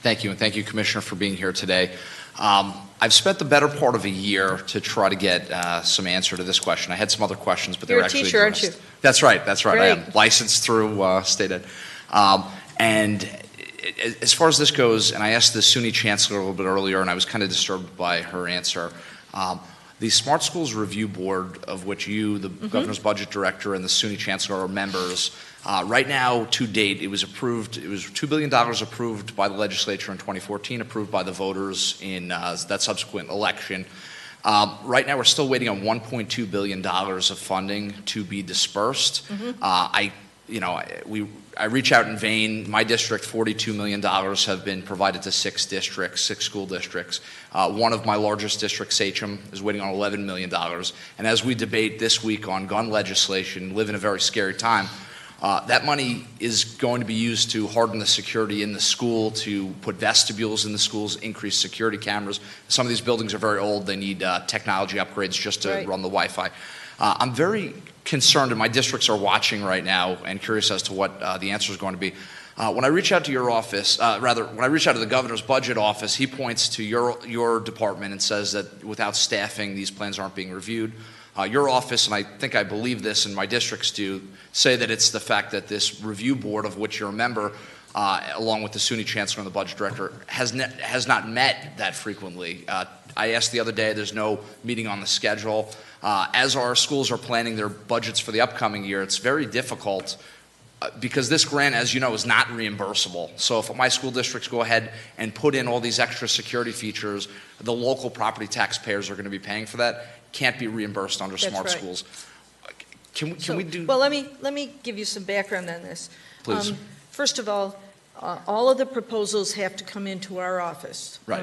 Thank you, and thank you, Commissioner, for being here today. I've spent the better part of a year to try to get some answer to this question. I had some other questions, but they're actually You're a addressed. teacher, aren't you? That's right. That's right. Great. I am licensed through state ed. And as far as this goes, and I asked the SUNY Chancellor a little bit earlier, and I was kind of disturbed by her answer. The Smart Schools Review Board, of which you, the Governor's Budget Director, and the SUNY Chancellor are members, right now, to date, it was approved. It was $2 billion approved by the legislature in 2014, approved by the voters in that subsequent election. Right now, we're still waiting on $1.2 billion of funding to be dispersed. I reach out in vain. My district, $42 million have been provided to 6 districts, 6 school districts. One of my largest districts, Sachem, is waiting on $11 million. And as we debate this week on gun legislation, live in a very scary time, that money is going to be used to harden the security in the school, to put vestibules in the schools, increase security cameras. Some of these buildings are very old. They need technology upgrades just to run the Wi-Fi. I'm very concerned, and my districts are watching right now and curious as to what the answer is going to be. When I reach out to your office, when I reach out to the Governor's Budget Office, he points to your department and says that without staffing, these plans aren't being reviewed. Your office, and I believe this, and my districts do, say that it's the fact that this review board, of which you're a member, along with the SUNY Chancellor and the Budget Director, has not met that frequently. I asked the other day, there's no meeting on the schedule. As our schools are planning their budgets for the upcoming year, it's very difficult because this grant, as you know, is not reimbursable. So if my school districts go ahead and put in all these extra security features, the local property taxpayers are going to be paying for that. Can't be reimbursed under Smart Schools. Can we do? Well, let me give you some background on this. Please. First of all of the proposals have to come into our office. Right.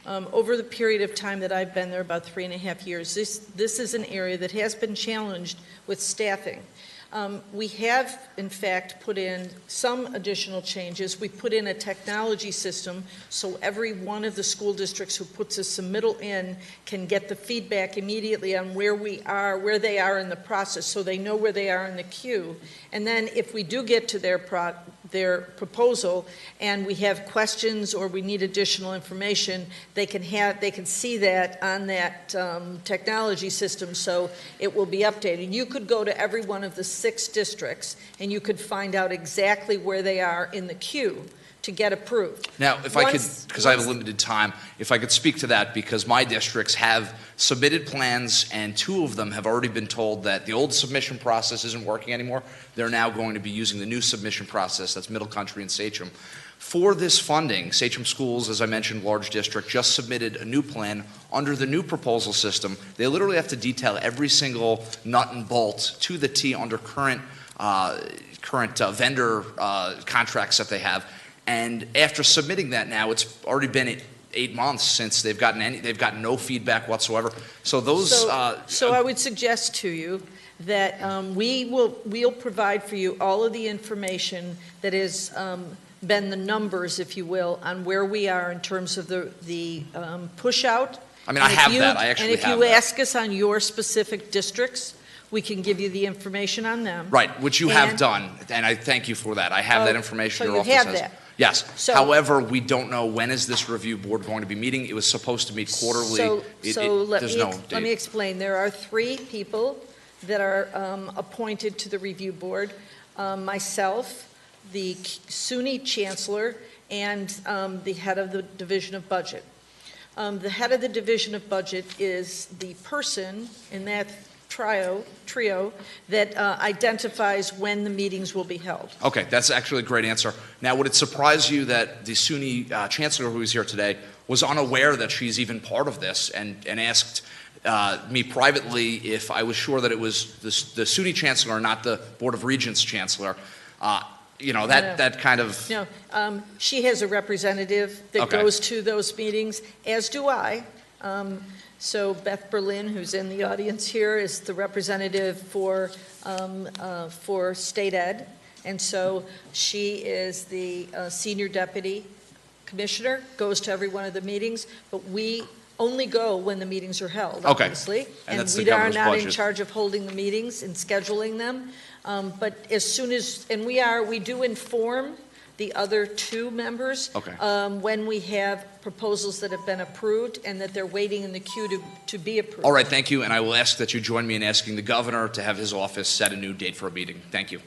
Over the period of time that I've been there, about 3.5 years, this is an area that has been challenged with staffing. We have, in fact, put in some additional changes. We put in a technology system so every one of the school districts who puts a submittal in can get the feedback immediately on where they are in the process, so they know where they are in the queue. And then if we do get to their proposal and we have questions or we need additional information, they can see that on that technology system, so it will be updated. You could go to every one of the 6 districts and you could find out exactly where they are in the queue to get approved. Now, if I could, because I have a limited time, if I could speak to that, because my districts have submitted plans and 2 of them have already been told that the old submission process isn't working anymore. They're now going to be using the new submission process. That's Middle Country and Sachem. For this funding, Sachem Schools, as I mentioned, large district, just submitted a new plan under the new proposal system. They literally have to detail every single nut and bolt to the T under current vendor contracts that they have. And after submitting that now, it's already been 8 months since they've gotten no feedback whatsoever. So those. So I would suggest to you that we'll provide for you all of the information that has been the numbers, if you will, on where we are in terms of the push out. I mean, I have that. I actually have that. And if you ask us on your specific districts, we can give you the information on them. Right, which you have done, and I thank you for that. I have that information. So your you office have has. that. Yes. However, we don't know when is this review board going to be meeting. It was supposed to meet quarterly. Let me explain. There are 3 people that are appointed to the review board. Myself, the SUNY Chancellor, and the head of the Division of Budget. The head of the Division of Budget is the person in that trio that identifies when the meetings will be held. Okay, that's actually a great answer. Now, would it surprise you that the SUNY Chancellor, who is here today, was unaware that she's even part of this and asked me privately if I was sure that it was the SUNY Chancellor, not the Board of Regents Chancellor? That kind of... No, she has a representative that goes to those meetings, as do I. So Beth Berlin, who's in the audience here, is the representative for state ed, and so she is the senior deputy commissioner, goes to every one of the meetings, but we only go when the meetings are held, obviously. And we are not in charge of holding the meetings and scheduling them. But as soon as, and we do inform the other two members. Okay. When we have proposals that have been approved and that they're waiting in the queue to be approved. All right, thank you, and I will ask that you join me in asking the governor to have his office set a new date for a meeting. Thank you.